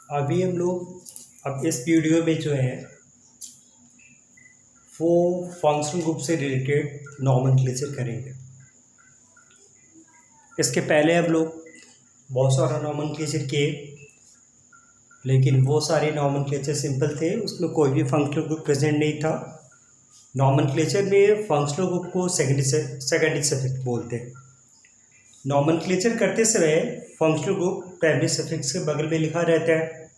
अभी हम लोग अब इस वीडियो में जो है वो फंक्शनल ग्रुप से रिलेटेड नॉमेनक्लेचर करेंगे। इसके पहले हम लोग बहुत सारा नॉमेनक्लेचर किए, लेकिन वो सारे नॉमेनक्लेचर सिंपल थे, उसमें कोई भी फंक्शनल ग्रुप प्रेजेंट नहीं था। नॉमेनक्लेचर में फंक्शनल ग्रुप को सेकेंडरी सफिक्स बोलते हैं। नॉमेनक्लेचर करते समय फंक्शनल ग्रुप प्राइमरी सफिक्स के बगल में लिखा रहता है,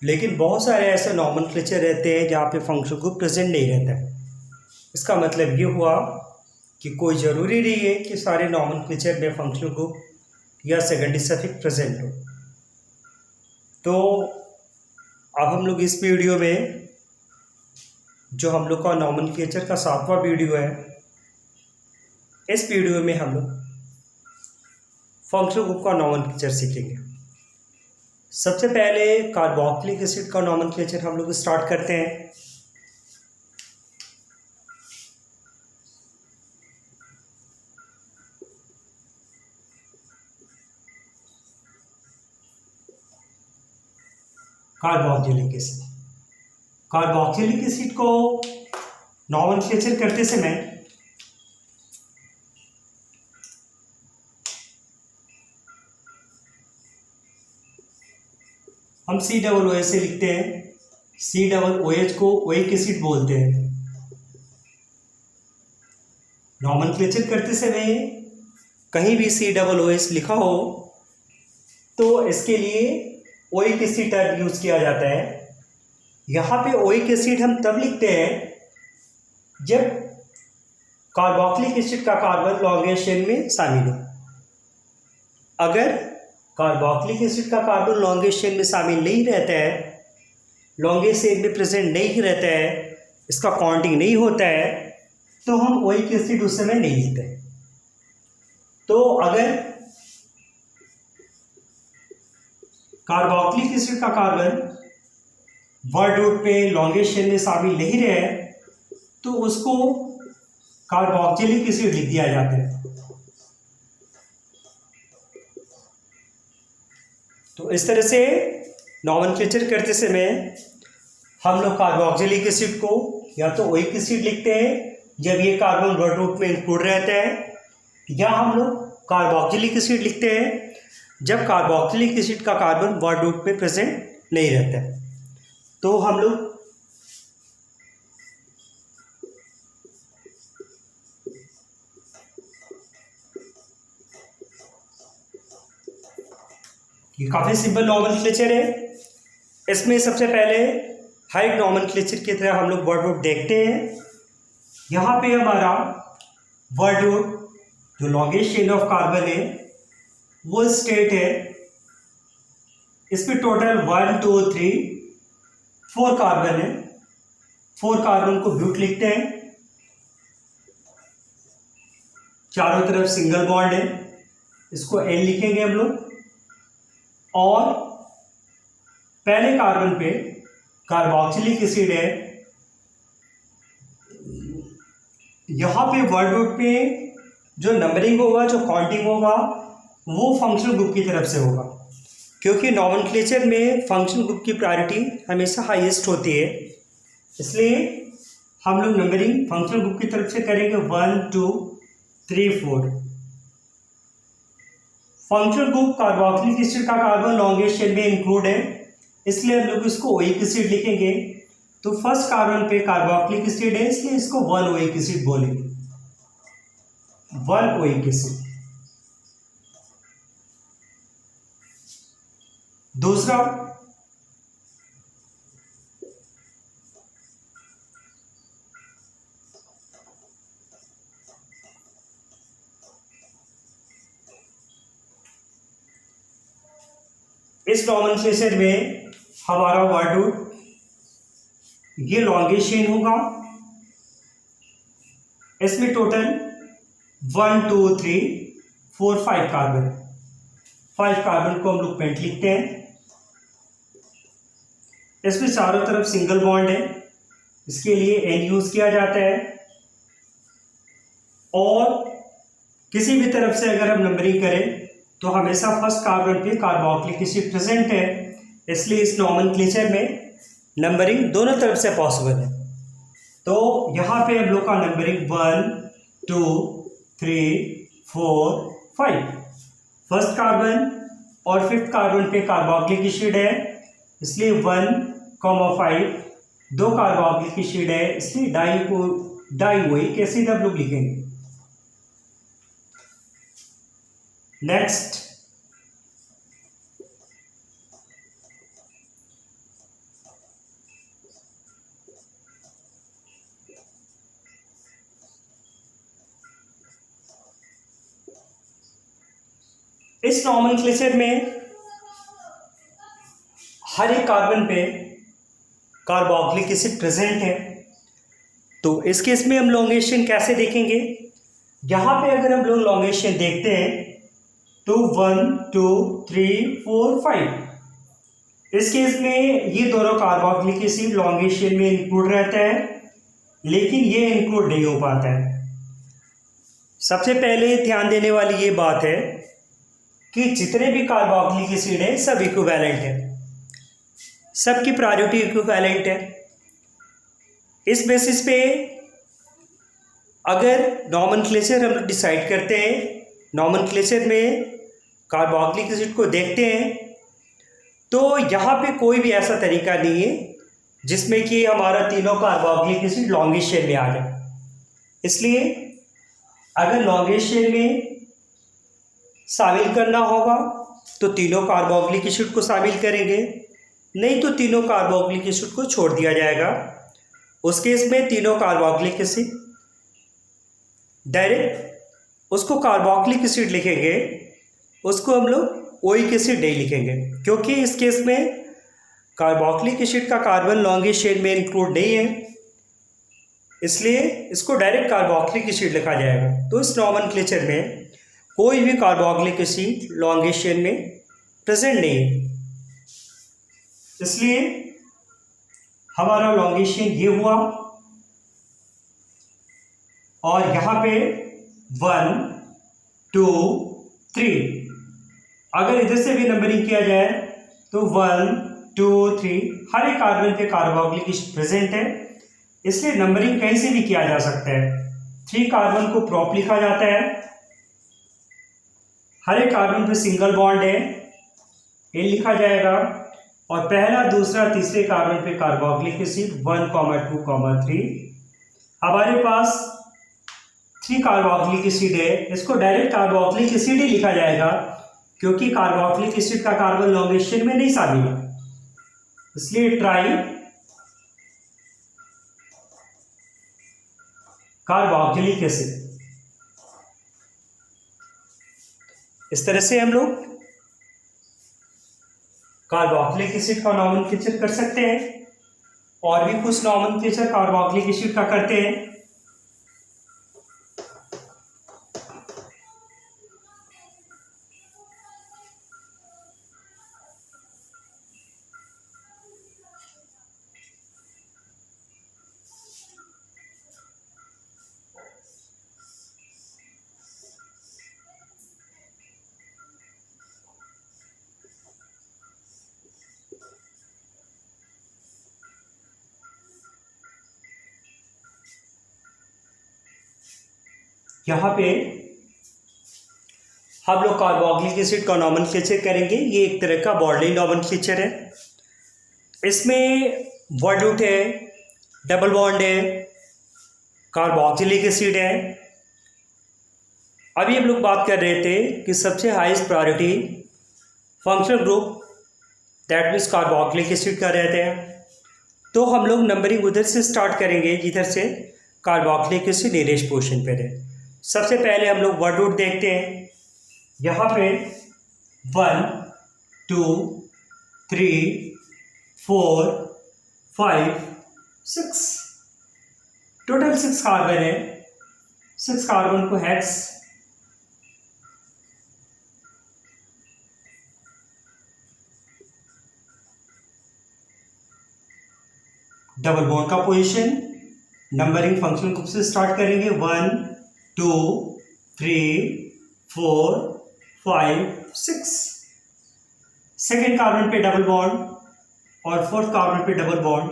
लेकिन बहुत सारे ऐसे नॉमेनक्लेचर रहते हैं जहाँ पे फंक्शनल ग्रुप प्रेजेंट नहीं रहता है। इसका मतलब ये हुआ कि कोई ज़रूरी नहीं है कि सारे नॉमेनक्लेचर में फंक्शनल ग्रुप या सेकेंडरी सफिक्स प्रेजेंट हो। तो अब हम लोग इस वीडियो में, जो हम लोग का नॉमेनक्लेचर का 7वां वीडियो है, इस वीडियो में हम लोग फंक्शनल ग्रुप का नॉमेनक्लेचर सीखेंगे। सबसे पहले कार्बोक्सिलिक एसिड का नॉमेनक्लेचर हम लोग स्टार्ट करते हैं। कार्बोक्सिलिक एसिड को नॉमेनक्लेचर करते समय हम COOH से लिखते हैं। COOH को ओइक एसिड बोलते हैं। नॉमेनक्लेचर करते समय कहीं भी COOH लिखा हो तो इसके लिए ओइक एसिड टर्म यूज किया जाता है। यहाँ पे ओइक एसिड हम तब लिखते हैं जब कार्बोक्सिलिक एसिड का कार्बन लॉन्गेस्ट चेन में शामिल हो। अगर कार्बोक्सिलिक एसिड का कार्बन लॉन्गेस्ट चेन में शामिल नहीं रहता है, लॉन्गेस्ट चेन में प्रेजेंट नहीं रहता है, इसका काउंटिंग नहीं होता है, तो हम ओइक एसिड उस समय नहीं लिखते। तो अगर कार्बोक्सिलिक एसिड का कार्बन वर्ड रूट पे लॉन्गेस्ट चेन में शामिल नहीं रहे तो उसको कार्बोक्सिलिक एसिड लिख दिया जाता है। तो इस तरह से नॉमेनक्लेचर करते समय हम लोग कार्बोक्सिलिक एसिड को या तो ओइक एसिड लिखते हैं जब ये कार्बन वर्ड रूट में इंक्लूड रहता है, या हम लोग कार्बोक्सिलिक एसिड लिखते हैं जब कार्बोक्सिलिक एसिड का कार्बन वर्ड रूट में प्रेजेंट नहीं रहता है। तो हम लोग ये काफ़ी सिंपल नॉमेनक्लेचर है। इसमें सबसे पहले हर एक नॉमेनक्लेचर की तरह हम लोग वर्ड रूट देखते हैं। यहाँ पे हमारा वर्ड रूट जो लॉन्गेस्ट चेन ऑफ कार्बन है वो स्टेट है। इसमें टोटल 1 2 3 4 कार्बन है। 4 कार्बन को ब्यूट लिखते हैं। चारों तरफ सिंगल बॉन्ड है, इसको N लिखेंगे हम लोग। और पहले कार्बन पे कार्बोक्सिलिक एसिड है। यहाँ पे वर्ड रूट पे जो नंबरिंग होगा, जो काउंटिंग होगा, वो फंक्शनल ग्रुप की तरफ से होगा, क्योंकि नॉमेनक्लेचर में फंक्शनल ग्रुप की प्रायोरिटी हमेशा हाईएस्ट होती है। इसलिए हम लोग नंबरिंग फंक्शनल ग्रुप की तरफ से करेंगे 1 2 3 4। फंक्शनल ग्रुप कार्बोक्सिलिक एसिड का कार्बन लॉन्गेस्ट चेन में इंक्लूड है, इसलिए हम लोग इसको ओइक एसिड लिखेंगे। तो फर्स्ट कार्बन पे कार्बोक्सिलिक एसिड है, इसलिए इसको 1 ओइक एसिड बोलेंगे, 1 ओइक एसिड। दूसरा, इस नॉमेनक्लेचर में हमारा वर्ड रूट ये लॉन्गेस्ट चेन होगा। इसमें टोटल 1 2 3 4 5 कार्बन। 5 कार्बन को हम लोग पेंट लिखते हैं। इसमें चारों तरफ सिंगल बॉन्ड है, इसके लिए N यूज किया जाता है। और किसी भी तरफ से अगर हम नंबरिंग करें तो हमेशा फर्स्ट कार्बन पे कार्बोक्सिलिक एसिड प्रेजेंट है, इसलिए इस नॉमेनक्लेचर में नंबरिंग दोनों तरफ से पॉसिबल है। तो यहाँ पे हम लोग का नंबरिंग 1 2 3 4 5, फर्स्ट कार्बन और फिफ्थ कार्बन पे कार्बोक्सिलिक एसिड है, इसलिए 1,5 दो कार्बोक्सिलिक एसिड है, इसलिए डाइओइक एसिड हम लोग लिखेंगे। नेक्स्ट इस नॉमेनक्लेचर में हर एक कार्बन पे कार्बोक्सिलिक एसिड प्रेजेंट है। तो इस केस में हम लॉन्गेशन कैसे देखेंगे? यहाँ पे अगर हम लोग लॉन्गेशन देखते हैं तो 1 2 3 4 5, इस केस में ये दोनों कार्बोक्सिलिक एसिड लॉन्गेशन में इंक्लूड रहता है, लेकिन ये इंक्लूड नहीं हो पाता है। सबसे पहले ध्यान देने वाली ये बात है कि जितने भी कार्बोक्सिलिक एसिड है सब इक्विवेलेंट है, सबकी प्रायोरिटी इक्विवेलेंट है। इस बेसिस पे अगर नॉमेनक्लेचर हम डिसाइड करते हैं, नॉमेनक्लेचर में कार्बोक्सिलिक एसिड को देखते हैं, तो यहाँ पे कोई भी ऐसा तरीका नहीं है जिसमें कि हमारा तीनों कार्बोक्सिलिक एसिड लॉन्गेस्ट चेन में आ जाए। इसलिए अगर लॉन्गेस्ट चेन में शामिल करना होगा तो तीनों कार्बोक्सिलिक एसिड को शामिल करेंगे, नहीं तो तीनों कार्बोक्सिलिक एसिड को छोड़ दिया जाएगा। उस केस में तीनों कार्बोक्सिलिक एसिड डायरेक्ट उसको कार्बोक्सिलिक एसिड लिखेंगे, उसको हम लोग ओइक एसिड नहीं लिखेंगे, क्योंकि इस केस में कार्बोक्सिलिक एसिड का कार्बन लॉन्गेस्ट चेन में इंक्लूड नहीं है, इसलिए इसको डायरेक्ट कार्बोक्सिलिक एसिड लिखा जाएगा। तो इस नॉमेनक्लेचर में कोई भी कार्बोक्सिलिक एसिड लॉन्गेस्ट चेन में प्रेजेंट नहीं है, इसलिए हमारा लॉन्गेस्ट चेन ये हुआ। और यहाँ पे 1 2 3, अगर इधर से भी नंबरिंग किया जाए तो 1 2 3 हर एक कार्बन पे कार्बोक्सिलिक एसिड प्रेजेंट है, इसलिए नंबरिंग कहीं से भी किया जा सकता है। 3 कार्बन को प्रॉप लिखा जाता है, हर एक कार्बन पे सिंगल बॉन्ड है, ये लिखा जाएगा, और पहला दूसरा तीसरे कार्बन पे कार्बोक्सिलिक एसिड 1 2 3। हमारे पास 3 कार्बोक्सिलिक एसिड है, इसको डायरेक्ट कार्बोक्सिलिक एसिड ही लिखा जाएगा, क्योंकि कार्बोक्सिलिक एसिड का कार्बन लॉन्गेस्ट चेन में नहीं शामिल है, इसलिए ट्राई कार्बोक्सिलिक एसिड। इस तरह से हम लोग कार्बोक्सिलिक एसिड का नॉमेनक्लेचर कर सकते हैं, और भी कुछ नॉमेनक्लेचर कार्बोक्सिलिक एसिड का करते हैं। यहाँ पे हम लोग कार्बोक्सिलिक एसिड का नॉमेनक्लेचर करेंगे। ये एक तरह का बॉर्डलिंग नॉमेनक्लेचर है, इसमें वर्ड है, डबल बॉन्ड है, कार्बोक्सिलिक एसिड है। अभी हम लोग बात कर रहे थे कि सबसे highest priority functional group that means carboxylic acid का रहते हैं, तो हम लोग नंबरिंग उधर से स्टार्ट करेंगे जिधर से कार्बोक्सिलिक एसिड नीरेस्ट पोजीशन पर है। सबसे पहले हम लोग वर्ड रूट देखते हैं। यहाँ पे 1 2 3 4 5 6 टोटल 6 कार्बन है। 6 कार्बन को हेक्स डबल बॉन्ड का पोजीशन नंबरिंग फंक्शन ग्रुप से स्टार्ट करेंगे। 1 2 3 4 5 6। सेकेंड कार्बन पे डबल बॉन्ड और फोर्थ कार्बन पे डबल बॉन्ड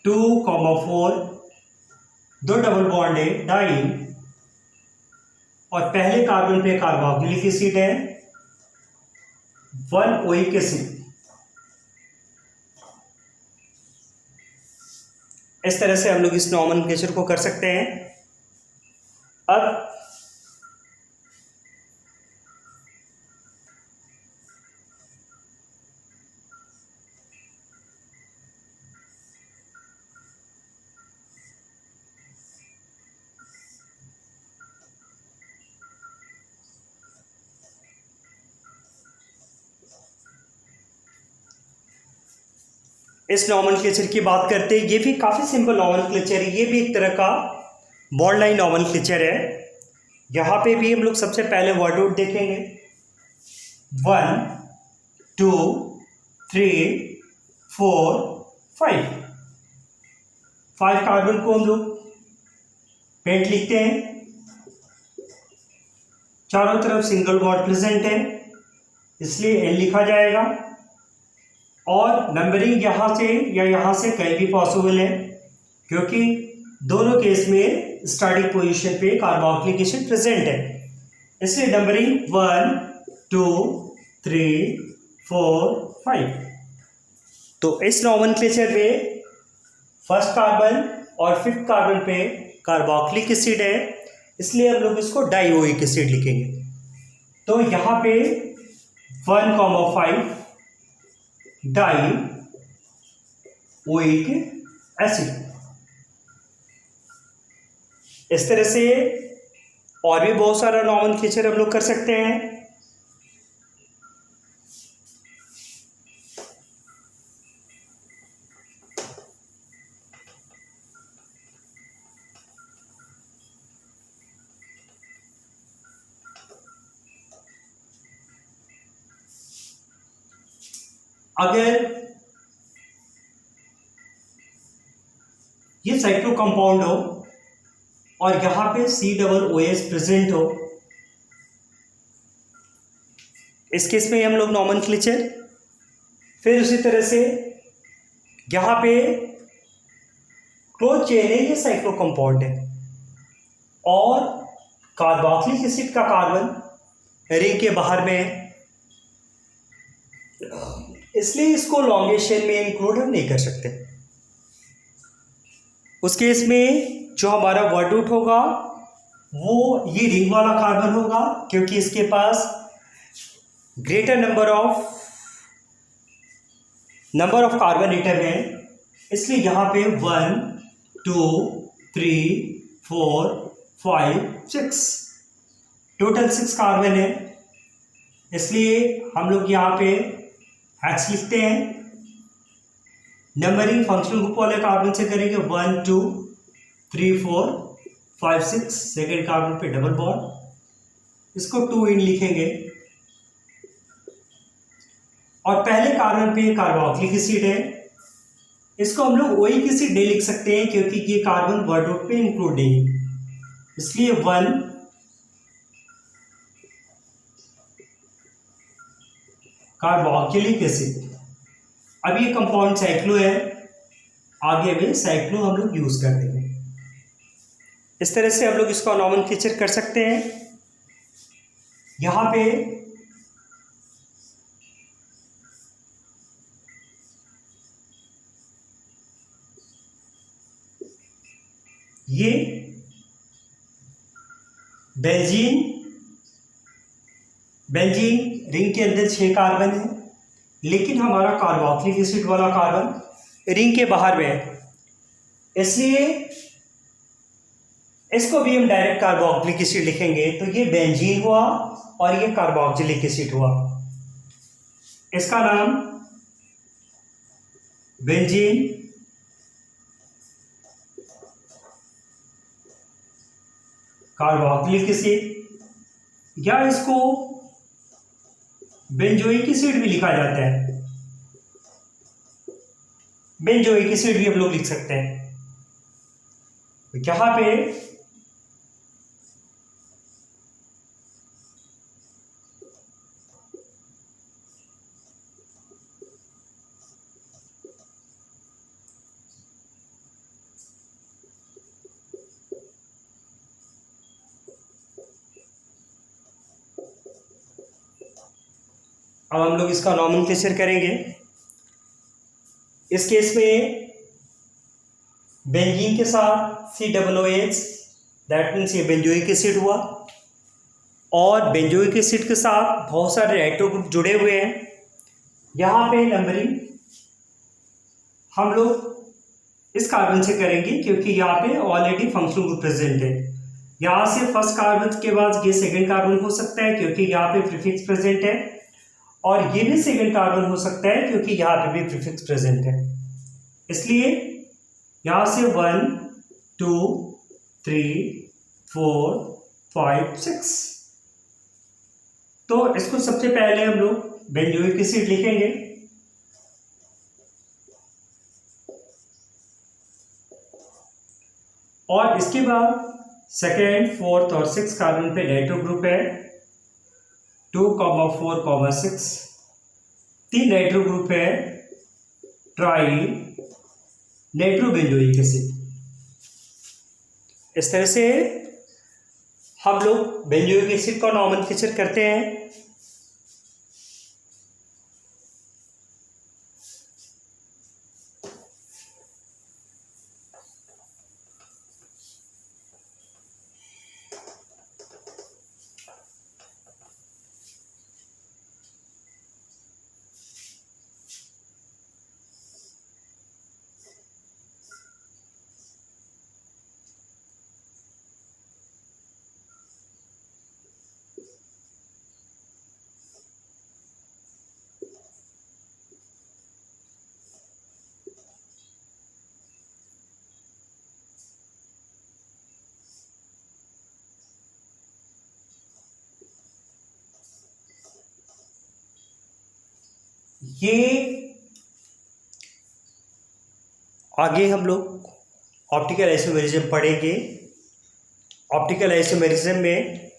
2,4, दो डबल बॉन्ड है डाइन, और पहले कार्बन पे कार्बोक्सिलिक एसिड है 1 ओइक एसिड। इस तरह से हम लोग इस नॉमेनक्लेचर को कर सकते हैं। अब इस नॉमेनक्लेचर की बात करते हैं। ये भी काफ़ी सिंपल नॉमेनक्लेचर है, ये भी एक तरह का बॉन्ड लाइन नॉमेनक्लेचर है। यहाँ पे भी हम लोग सबसे पहले वर्ड आउट देखेंगे। 1 2 3 4 5 कार्बन को हम लोग पेंट लिखते हैं, चारों तरफ सिंगल बॉन्ड प्रेजेंट है इसलिए एन लिखा जाएगा, और नंबरिंग यहाँ से या यहाँ से कहीं भी पॉसिबल है क्योंकि दोनों केस में स्टार्टिंग पोजीशन पे कार्बोक्सिलिक एसिड प्रेजेंट है, इसलिए नंबरिंग 1 2 3 4 5। तो इस नॉमेनक्लेचर में फर्स्ट कार्बन और फिफ्थ कार्बन पे कार्बोक्सिलिक एसिड है इसलिए हम लोग इसको डाइओइक एसिड लिखेंगे। तो यहाँ पे 1,5 डाई ओइक एसिड। इस तरह से और भी बहुत सारा नॉमेनक्लेचर हम लोग कर सकते हैं। अगर ये साइक्लो कंपाउंड हो और यहां पे COOH प्रेजेंट हो, इस केस में हम लोग नॉमेनक्लेचर, फिर उसी तरह से यहां पे क्लोज चेन है, ये साइक्लो कंपाउंड है और कार्बोक्सिलिक एसिड का कार्बन रिंग के बाहर में है इसलिए इसको लॉन्गेस्ट चेन में इंक्लूड हम नहीं कर सकते। उस केस में जो हमारा वर्ड आउट होगा वो ये रिंग वाला कार्बन होगा क्योंकि इसके पास greater number of carbon atom है, इसलिए यहां पे 1 2 3 4 5 6 टोटल 6 कार्बन है, इसलिए हम लोग यहाँ पे हेक्स लिखते हैं। नंबरिंग फंक्शनल ग्रुप वाले कार्बन से करेंगे 1 2 3 4 5 6, सेकेंड कार्बन पे डबल बॉन्ड, इसको 2 इन लिखेंगे, और पहले कार्बन पे कार्बोक्सिलिक एसिड है, इसको हम लोग ओइक एसिड नहीं लिख सकते हैं क्योंकि ये कार्बन वर्ड आउट पे इंक्लूड नहीं है, इसलिए 1 कार्बोक्सिलिक एसिड। अब ये कंपाउंड साइक्लो है, आगे में साइक्लो हम लोग यूज कर देंगे। इस तरह से हम लोग इसका नॉमेनक्लेचर कर सकते हैं। यहां पे ये बेंजीन रिंग के अंदर 6 कार्बन है, लेकिन हमारा कार्बोक्सिलिक एसिड वाला कार्बन रिंग के बाहर में है, इसलिए इसको भी हम डायरेक्ट कार्बोक्सिलिक एसिड लिखेंगे। तो ये बेंजीन हुआ और ये कार्बोक्सिलिक एसिड हुआ, इसका नाम बेंजीन कार्बोक्सिलिक एसिड, या इसको बेंजोइक एसिड भी लिखा जाता है, बेंजोइक एसिड भी हम लोग लिख सकते हैं। तो यहां पे अब हम लोग इसका नॉमेनक्लेचर करेंगे। इस केस में बेंजीन के साथ COOH, दैट मीन्स ये बेंजोइक एसिड हुआ, और बेंजोइक एसिड के साथ बहुत सारे नाइट्रो ग्रुप जुड़े हुए हैं। यहाँ पे नंबरिंग हम लोग इस कार्बन से करेंगे क्योंकि यहाँ पे ऑलरेडी फंक्शनल ग्रुप प्रेजेंट है। यहाँ से फर्स्ट कार्बन के बाद ये सेकंड कार्बन हो सकता है क्योंकि यहाँ पे प्रीफिक्स प्रेजेंट है, और ये भी सेकंड कार्बन हो सकता है क्योंकि यहाँ पे भी प्रीफिक्स प्रेजेंट है। इसलिए यहाँ से 1 2 3 4 5 6, तो इसको सबसे पहले हम लोग बेंजोइक एसिड लिखेंगे। और इसके बाद सेकेंड, फोर्थ और सिक्स कार्बन पे नाइट्रो ग्रुप है 2, 4, 6। तीन नाइट्रो ग्रुप है ट्राई नाइट्रोबेंजोइक एसिड। इस तरह से हम लोग बेंजोइक एसिड का नॉमेनक्लेचर करते हैं। ये आगे हम लोग ऑप्टिकल आइसोमेरिज्म पढ़ेंगे। ऑप्टिकल आइसोमेरिज्म में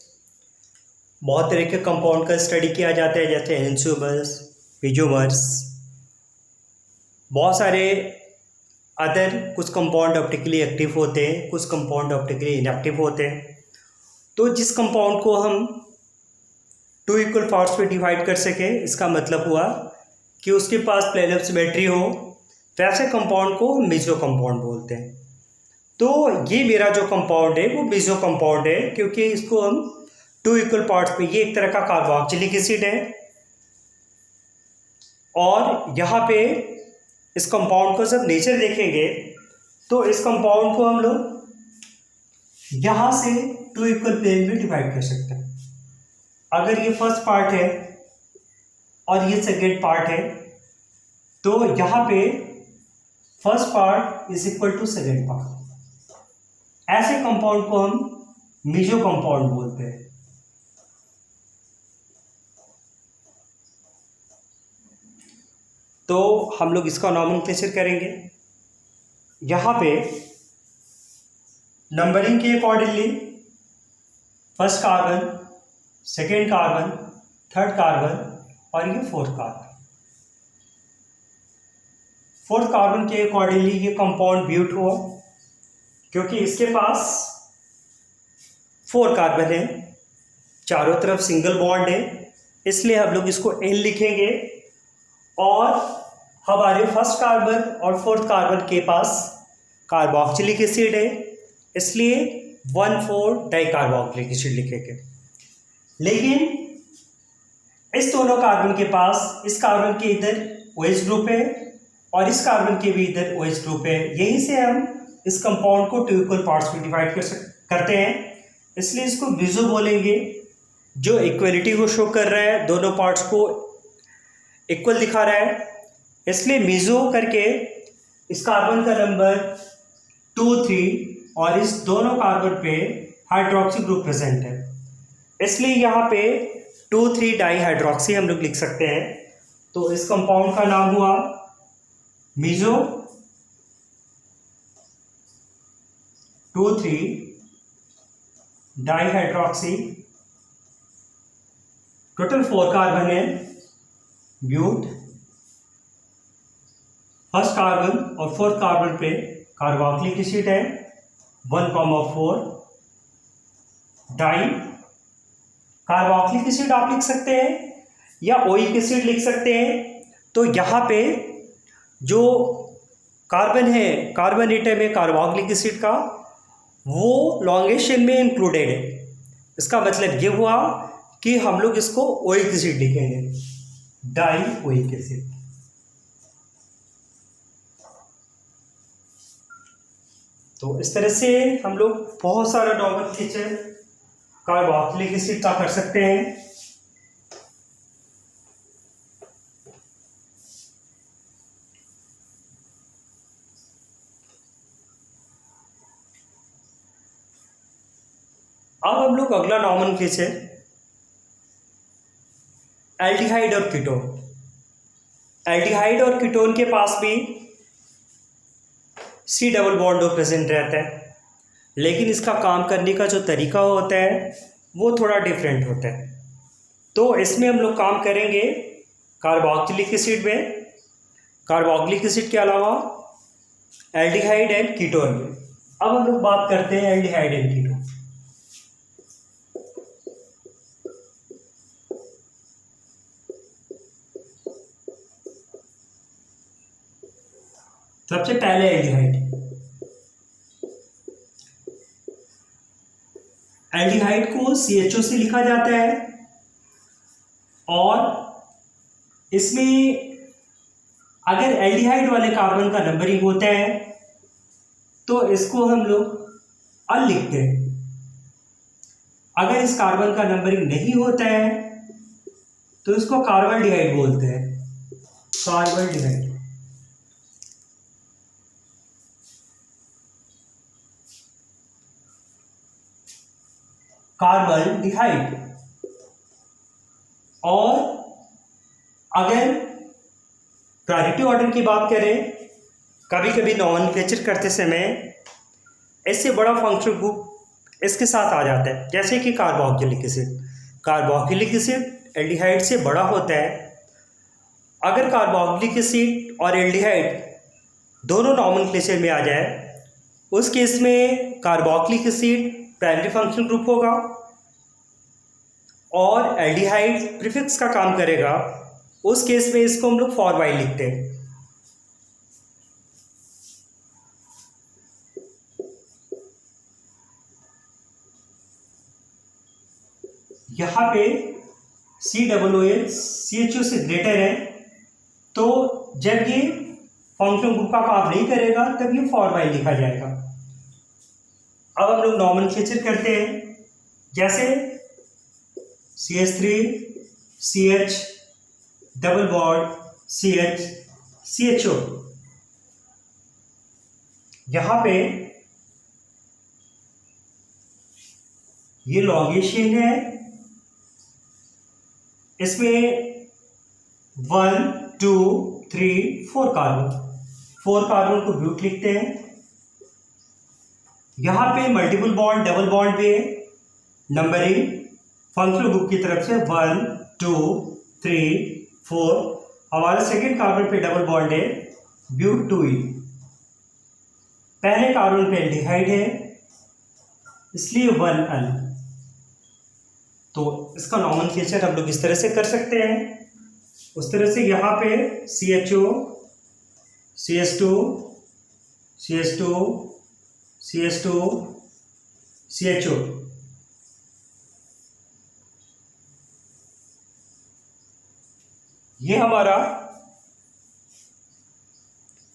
बहुत तरह के कंपाउंड का स्टडी किया जाता है, जैसे एंसोमर्स, पिजोमर्स, बहुत सारे अदर। कुछ कंपाउंड ऑप्टिकली एक्टिव होते हैं, कुछ कंपाउंड ऑप्टिकली इनएक्टिव होते हैं। तो जिस कंपाउंड को हम 2 इक्वल पार्ट्स में डिवाइड कर सके, इसका मतलब हुआ कि उसके पास प्लेन ऑफ सिमेट्री हो, वैसे कंपाउंड को हम मेसो कंपाउंड बोलते हैं। तो ये मेरा जो कंपाउंड है वो मेसो कंपाउंड है क्योंकि इसको हम 2 इक्वल पार्ट्स में, ये एक तरह का कार्बोक्सिलिक एसिड है, और यहाँ पे इस कंपाउंड को जब नेचर देखेंगे तो इस कंपाउंड को हम लोग यहाँ से 2 इक्वल प्लेन में डिवाइड कर सकते हैं। अगर ये फर्स्ट पार्ट है और ये सेकेंड पार्ट है, तो यहाँ पे first part is equal to second part. ऐसे कंपाउंड को हम मेसो कंपाउंड बोलते हैं। तो हम लोग इसका नॉमेनक्लेचर करेंगे। यहाँ पे नंबरिंग के accordingly first carbon, second carbon, third carbon और ये फोर्थ कार्बन। फोर्थ कार्बन के अकॉर्डिंगली ये कंपाउंड ब्यूट हुआ क्योंकि इसके पास 4 कार्बन है, चारों तरफ सिंगल बॉन्ड है, इसलिए हम लोग इसको N लिखेंगे। और हमारे फर्स्ट कार्बन और फोर्थ कार्बन के पास कार्बोक्सिलिक एसिड है, इसलिए 1,4 डाइकार्बोक्सिलिक एसिड लिखेंगे। लेकिन इस दोनों कार्बन के पास, इस कार्बन के इधर OH ग्रुप है और इस कार्बन के भी इधर OH ग्रुप है, यहीं से हम इस कंपाउंड को 2 इक्वल पार्ट्स में डिवाइड करते हैं, इसलिए इसको मेसो बोलेंगे, जो इक्वलिटी को शो कर रहा है, दोनों पार्ट्स को इक्वल दिखा रहा है। इसलिए मेसो करके इस कार्बन का नंबर 2, 3 और इस दोनों कार्बन पे हाइड्रोक्सी ग्रुप प्रेजेंट है, इसलिए यहाँ पे 2, 3 डाईहाइड्रोक्सी हम लोग लिख सकते हैं। तो इस कंपाउंड का नाम हुआ मेसो 2, 3 डाईहाइड्रोक्सी। टोटल 4 कार्बन है, ब्यूट। फर्स्ट कार्बन और फोर्थ कार्बन पे कार्बोक्सिलिक एसिड है 1,4 डाई। कार्बोक्सिलिक एसिड आप लिख सकते हैं या ओइक एसिड लिख सकते हैं। तो यहाँ पे जो कार्बन है, कार्बन एटम है कार्बोक्सिलिक एसिड का, वो लॉन्गेस्ट चेन में इंक्लूडेड है। इसका मतलब ये हुआ कि हम लोग इसको ओइक एसिड लिखेंगे, डाई ओइक एसिड। तो इस तरह से हम लोग बहुत सारा नॉमेनक्लेचर कार्बोक्सिलिक एसिड का कर सकते हैं। अब हम लोग अगला नॉमेनक्लेचर एल्डिहाइड और कीटोन। एल्डिहाइड और कीटोन के पास भी C डबल बॉन्ड प्रेजेंट रहता है, लेकिन इसका काम करने का जो तरीका होता है वो थोड़ा डिफरेंट होता है। तो इसमें हम लोग काम करेंगे कार्बोक्सिलिक एसिड में, कार्बोक्सिलिक एसिड के अलावा एल्डिहाइड एंड कीटोन में। अब हम लोग बात करते हैं एल्डिहाइड एंड कीटोन। सबसे पहले एल्डिहाइड। एल्डिहाइड को CHO से लिखा जाता है और इसमें अगर एल्डिहाइड वाले कार्बन का नंबरिंग होता है तो इसको हम लोग अल लिखते हैं। अगर इस कार्बन का नंबरिंग नहीं होता है तो इसको कार्बल्डिहाइड बोलते हैं, कार्बल्डिहाइड। कार्बल्डिहाइड। और अगर प्रायोरिटी ऑर्डर की बात करें, कभी कभी नॉमेनक्लेचर करते समय इससे बड़ा फंक्शनल ग्रुप इसके साथ आ जाता है, जैसे कि carboxylic acid. Carboxylic acid aldehyde से बड़ा होता है। अगर कार्बोक्सिलिक एसिड और एल्डिहाइड दोनों नॉमेनक्लेचर में आ जाए, उस केस में carboxylic acid primary functional group होगा और एल्डिहाइड प्रीफिक्स का काम करेगा। उस केस में इसको हम लोग फॉर वाई लिखते हैं। यहाँ पे COOH CHO से ग्रेटर है, तो जब ये फंक्शनल ग्रुप का काम नहीं करेगा तब ये फॉर वाई लिखा जाएगा। अब हम लोग नॉमेनक्लेचर करते हैं, जैसे CH3 CH double bond CH CHO। यहाँ पे ये लॉन्गेस्ट चेन है, इसमें 1 2 3 4 कार्बन को ब्यूट लिखते हैं। यहाँ पे मल्टीपल बॉन्ड डबल बॉन्ड भी है। नंबरिंग फंक्शनल ग्रुप की तरफ से 1 2 3 4। हमारे सेकेंड कार्बन पे डबल बॉन्ड है, ब्यूट 2E। पहले कार्बन पे एल्डिहाइड है, इसलिए 1L। तो इसका नॉमेनक्लेचर हम लोग इस तरह से कर सकते हैं। उस तरह से यहाँ पे CHO CH2 CH2 CH2 CHO। ये हमारा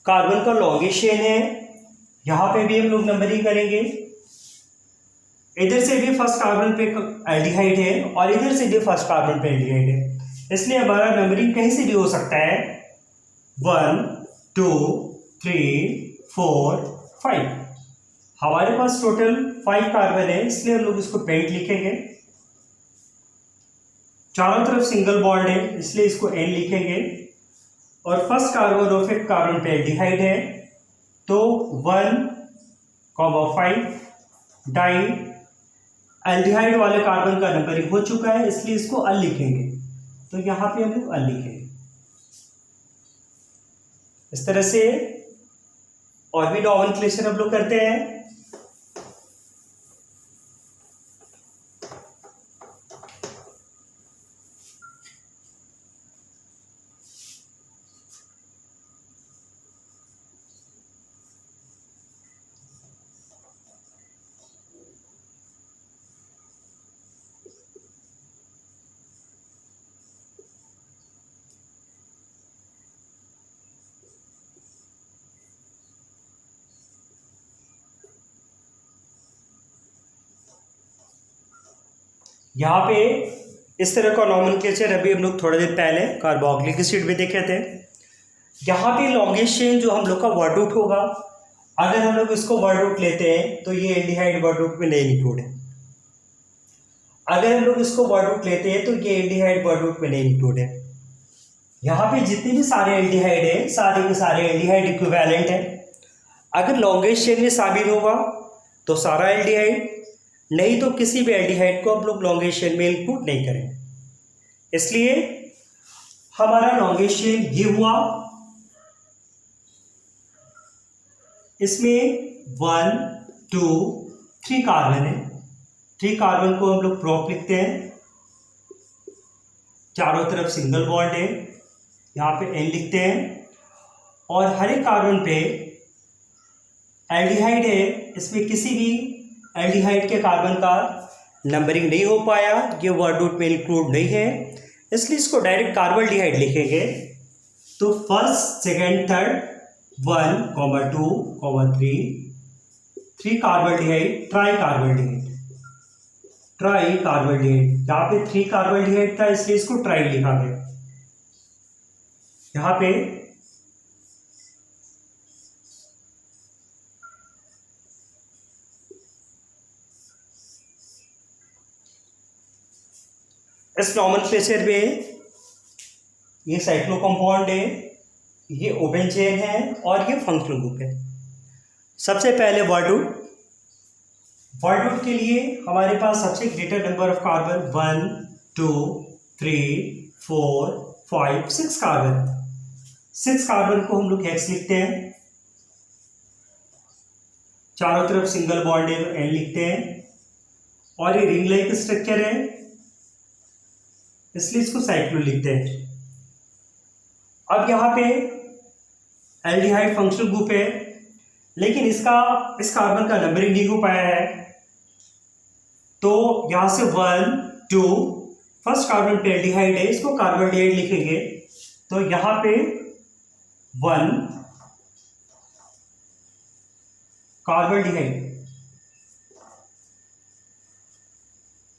कार्बन का लॉन्गेस्ट चेन है। यहाँ पे भी हम लोग नंबरिंग करेंगे। इधर से भी फर्स्ट कार्बन पे एल्डिहाइड है और इधर से भी फर्स्ट कार्बन पे एल्डिहाइड है, इसलिए हमारा नंबरिंग कहीं से भी हो सकता है 1 2 3 4 5। हमारे पास टोटल 5 कार्बन है, इसलिए हम लोग इसको पेंट लिखेंगे। चारों तरफ सिंगल बॉन्ड है, इसलिए इसको N लिखेंगे। और फर्स्ट कार्बन और फिफ्थ कार्बन पे एल्डिहाइड है, तो 1,5 डाई एल्डिहाइड वाले कार्बन का नंबरिंग हो चुका है, इसलिए इसको अल लिखेंगे। तो यहां पे हम लोग अल लिखेंगे इस तरह से। और भी नॉमेनक्लेचर हम लोग करते हैं। यहाँ पे इस तरह का नॉमेनक्लेचर अभी हम लोग थोड़ी देर पहले कार्बोक्सिलिक एसिड में देखे थे। यहाँ पे लॉन्गेस्ट चेन जो हम लोग का वर्ड रूट होगा, अगर हम लोग इसको वर्ड रूट लेते हैं तो ये एल्डिहाइड वर्ड रूट में नहीं इंक्लूड है। अगर हम लोग इसको वर्ड रूट लेते हैं तो ये एल्डिहाइड वर्ड रूट में नहीं इंक्लूड है। यहाँ पे जितने भी सारे एल्डिहाइड है सारे के सारे एल्डिहाइड इक्विवेलेंट है। अगर लॉन्गेस्ट चेन में शामिल होगा तो सारा एल्डिहाइड, नहीं तो किसी भी एल्डिहाइड को हम लोग लॉन्गेस्ट चेन में इंक्लूड नहीं करें। इसलिए हमारा लॉन्गेस्ट चेन ये हुआ। इसमें 1 2 3 कार्बन है। 3 कार्बन को हम लोग प्रोप लिखते हैं। चारों तरफ सिंगल बॉन्ड है, यहाँ पे N लिखते हैं। और हर एक कार्बन पे एल्डिहाइड है, इसमें किसी भी एल्डिहाइड के कार्बन का नंबरिंग नहीं हो पाया, ये वर्ड रूट में इंक्लूड नहीं है, इसलिए इसको डायरेक्ट कार्बल्डिहाइड लिखेंगे। तो फर्स्ट सेकेंड थर्ड 1, 2, 3 कार्बल्डिहाइड, ट्राई कार्बल्डिहाइड। यहाँ पे 3 कार्बल्डिहाइड था इसलिए इसको ट्राई लिखा गया। यहाँ पे इस नॉमेनक्लेचर में ये साइक्लो कंपाउंड है, ये ओपन चेन है और ये फंक्शनल ग्रुप है। सबसे पहले वर्ड रूट के लिए हमारे पास सबसे greater number of carbon 1 2 3 4 5 6 carbon. 6 carbon को हम लोग हेक्स लिखते हैं। चारों तरफ सिंगल बॉन्ड है तो N लिखते हैं। और ये रिंग लाइक स्ट्रक्चर है इसलिए इसको साइक्लो लिखते हैं। अब यहाँ पे एल्डिहाइड फंक्शनल ग्रुप है, लेकिन इस कार्बन का नंबरिंग नहीं हो पाया है, तो यहां से 1 2 फर्स्ट कार्बन पे एल्डिहाइड है, इसको कार्बल्डिहाइड लिखेंगे। तो यहां पे 1 कार्बल्डिहाइड।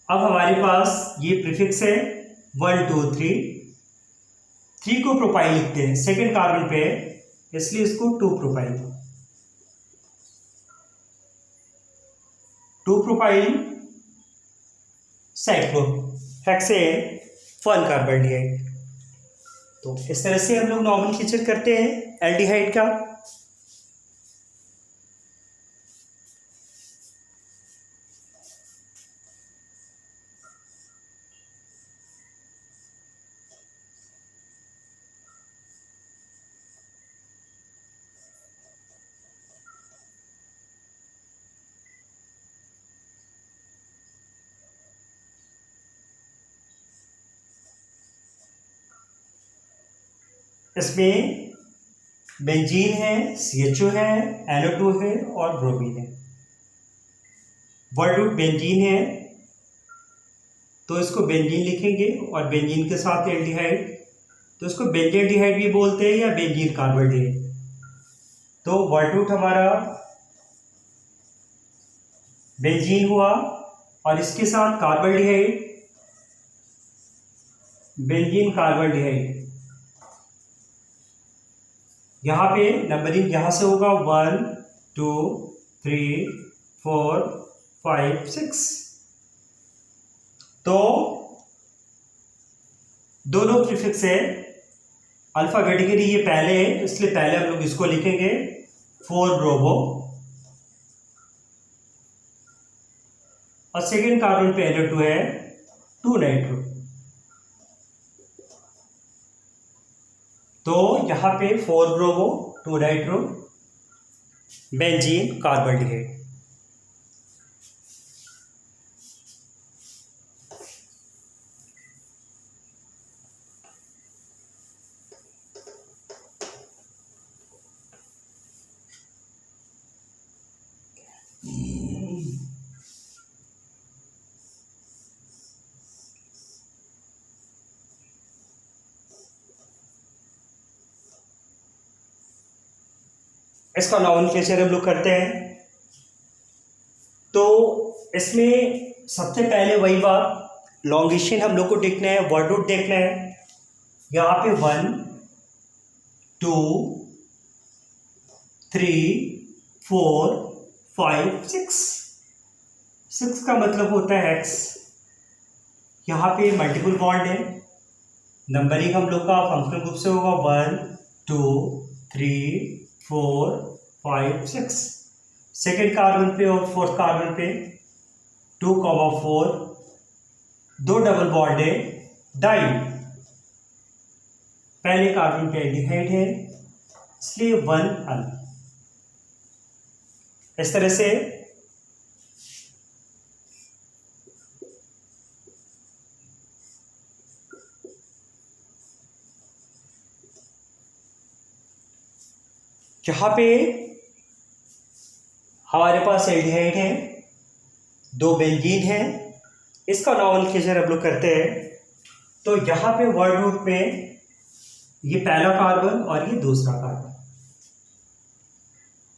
अब हमारे पास ये प्रीफिक्स है 1 2 3 को प्रोपाइल लिखते हैं सेकेंड कार्बन पे, इसलिए इसको 2 प्रोपाइल साइक्लो हेक्सेन 1 कार्बल्डिहाइड। तो इस तरह से हम लोग नॉमेनक्लेचर करते हैं एल्डिहाइड का। इसमें बेंजीन है, CHO है, NO2 है और ब्रोमीन है। वर्ड रूट बेंजीन है तो इसको बेंजीन लिखेंगे और बेंजीन के साथ एल्डिहाइड, तो इसको बेंजेल्डिहाइड भी बोलते हैं या बेंजीन कार्बल्डिहाइड। तो वर्ड रूट हमारा बेंजीन हुआ और इसके साथ कार्बल्डिहाइड, बेंजीन कार्बल्डिहाइड। यहाँ पे नंबरिंग यहाँ से होगा 1 2 3 4 5 6। तो दोनों प्रीफिक्स है अल्फाबेटिकली, ये पहले है इसलिए पहले हम लोग इसको लिखेंगे 4 ब्रोमो और सेकेंड कार्बन पे NO2 है 2 नाइट्रो। तो यहाँ पे 4 ब्रोमो 2 नाइट्रो बेंजीन कार्बल्डिहाइड। इसका नॉमेनक्लेचर हम लोग करते हैं। तो इसमें सबसे पहले वही बात, लॉन्गेशन हम लोग को देखना है, वर्ड रूट देखना है। यहाँ पे 1 2 3 4 5 6, 6 का मतलब होता है x। यहाँ पे मल्टीपल बॉन्ड है, नंबरिंग हम लोग का फंक्शनल ग्रुप से होगा 1 2 3 4 5 6। सेकेंड कार्बन पे और फोर्थ कार्बन पे 2,4, 2 डबल बॉन्ड है, डाई। पहले कार्बन पे एल्डिहाइड है इसलिए 1 अल। इस तरह से यहाँ पे हमारे पास एल्डिहाइड है, 2 बेंजीन है, इसका नॉमेनक्लेचर हम लोग करते हैं। तो यहाँ पे वर्ड रूट में ये पहला कार्बन और ये दूसरा कार्बन,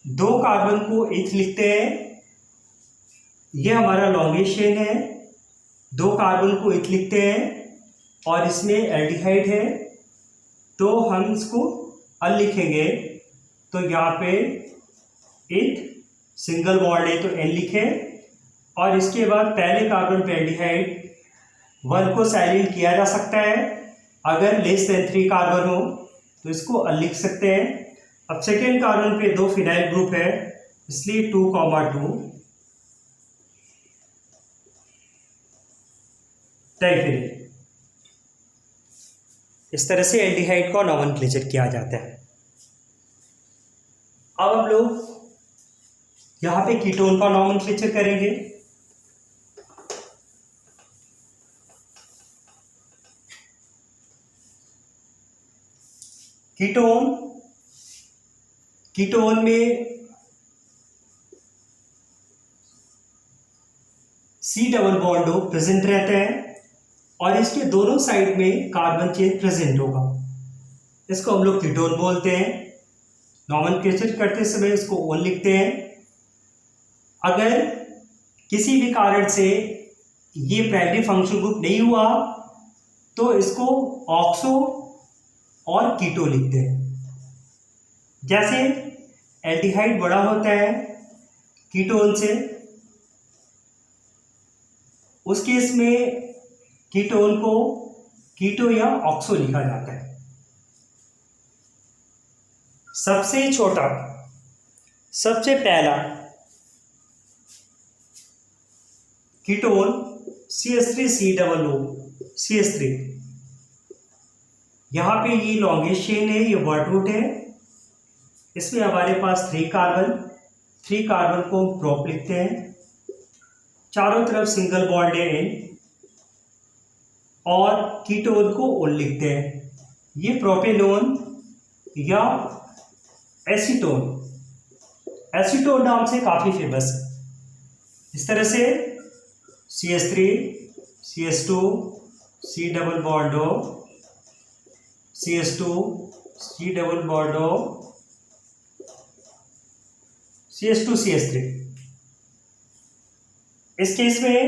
2 कार्बन को इथ लिखते हैं, ये हमारा लॉन्गेस्ट चेन है। 2 कार्बन को इथ लिखते हैं और इसमें एल्डिहाइड है तो हम इसको अल लिखेंगे। तो यहाँ पे इथ सिंगल बॉन्ड है तो एन लिखे, और इसके बाद पहले कार्बन पे एल्डिहाइड 1 को साइलेंट किया जा सकता है, अगर लेस देन 3 कार्बन हो तो इसको अल लिख सकते हैं। अब सेकेंड कार्बन पे 2 फिनाइल ग्रुप है इसलिए 2,2 डाइफिनाइल। इस तरह से एल्डिहाइड का नॉमेनक्लेचर किया जाता है। अब हम लोग यहाँ पे कीटोन का नॉमेनक्लेचर करेंगे। कीटोन में C डबल बॉन्ड प्रेजेंट रहता है और इसके दोनों साइड में कार्बन चेन प्रेजेंट होगा, इसको हम लोग कीटोन बोलते हैं। नॉमेनक्लेचर करते समय इसको ओन लिखते हैं। अगर किसी भी कारण से ये प्राइमरी फंक्शन ग्रुप नहीं हुआ तो इसको ऑक्सो और कीटो लिखते हैं। जैसे एल्डिहाइड बड़ा होता है कीटोन से, उस केस में कीटोन को कीटो या ऑक्सो लिखा जाता है। सबसे छोटा, सबसे पहला कीटोन CH3COO CH3, यहाँ पे ये लॉन्गेस्ट चेन है, ये वर्ड रूट है, इसमें हमारे पास 3 कार्बन को प्रोप लिखते हैं, चारों तरफ सिंगल बॉन्ड है N, और कीटोन को ओन लिखते हैं। ये प्रोपेनोन या एसीटोन नाम से काफी फेमस है। इस तरह से CH3 CH2 C double bond O, CH2 C double bond O, CH2 CH3। इस केस में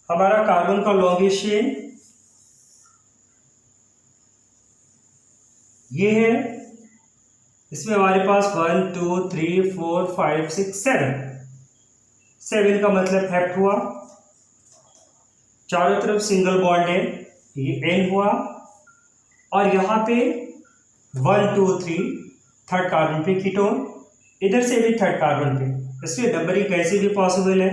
हमारा कार्बन का लॉन्गेस्ट चेन ये है, इसमें हमारे पास 1 2 3 4 5 6 7 का मतलब हेप्ट हुआ, चारों तरफ सिंगल बॉन्ड है, ये N हुआ, और यहाँ पे 1 2 3 थर्ड कार्बन पे कीटोन, इधर से भी थर्ड कार्बन पे, इसलिए नंबरिंग कैसे भी पॉसिबल है।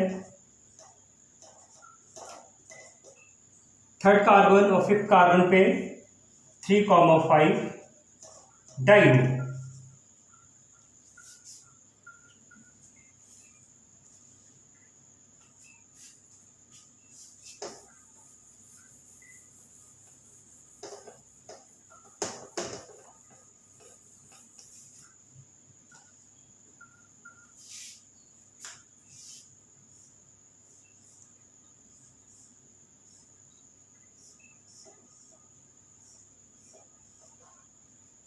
थर्ड कार्बन और फिफ्थ कार्बन पे 3,5 डाइओ।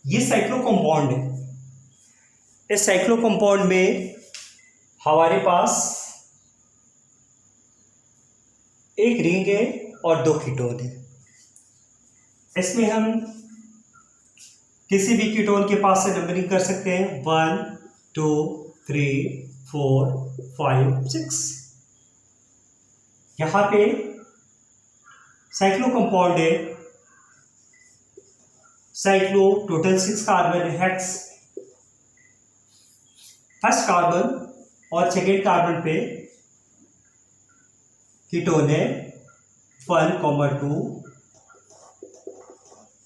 ये साइक्लोकॉम्पाउंड है। इस साइक्लोकॉम्पाउंड में हमारे पास एक रिंग है और 2 कीटोन है। इसमें हम किसी भी कीटोन के पास से नंबरिंग कर सकते हैं 1 2 3 4 5 6। यहाँ पे साइक्लो कंपाउंड है, साइक्लो टोटल 6 कार्बन है, हेक्स फर्स्ट कार्बन और सेकेंड कार्बन पे कीटोन है 1,2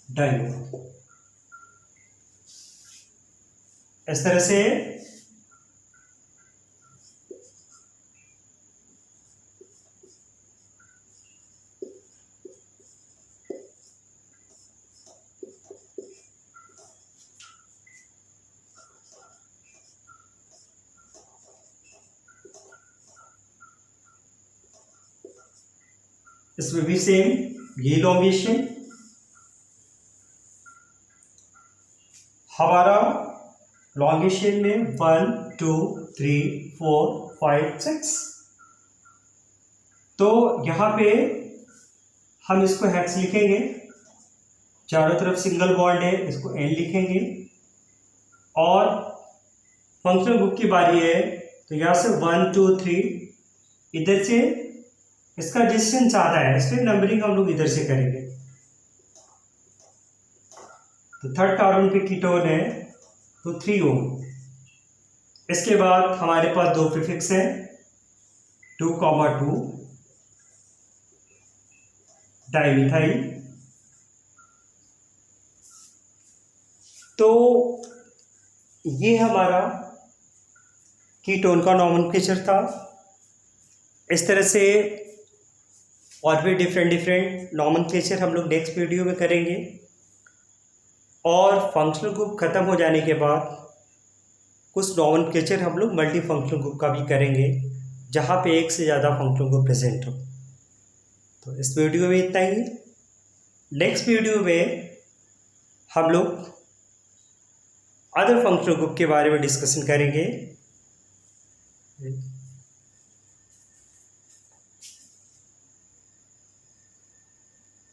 डाइनो। इस तरह से इसमें भी सेम ये इलॉन्गेशन हमारा लॉन्गेशन में 1 2 3 4 5 6। तो यहाँ पे हम इसको हेक्स लिखेंगे, चारों तरफ सिंगल बॉन्ड है, इसको एन लिखेंगे। और फंक्शनल ग्रुप की बारी है, तो यहाँ से 1 2 3 इधर से इसका डिस्टेंस ज़्यादा है, इसलिए नंबरिंग हम लोग इधर से करेंगे। तो थर्ड कार्बन पे कीटोन है तो 3 ओम। इसके बाद हमारे पास 2 प्रीफिक्स हैं 2,2 डाइमिथाइल। तो ये हमारा कीटोन का नॉमेनक्लेचर था। इस तरह से और भी डिफरेंट नॉमेनक्लेचर हम लोग नेक्स्ट वीडियो में करेंगे। और फंक्शनल ग्रुप ख़त्म हो जाने के बाद कुछ नॉमेनक्लेचर हम लोग मल्टी फंक्शनल ग्रुप का भी करेंगे, जहाँ पे एक से ज़्यादा फंक्शनल ग्रुप प्रेजेंट हो। तो इस वीडियो में इतना ही। नेक्स्ट वीडियो में हम लोग अदर फंक्शनल ग्रुप के बारे में डिस्कशन करेंगे।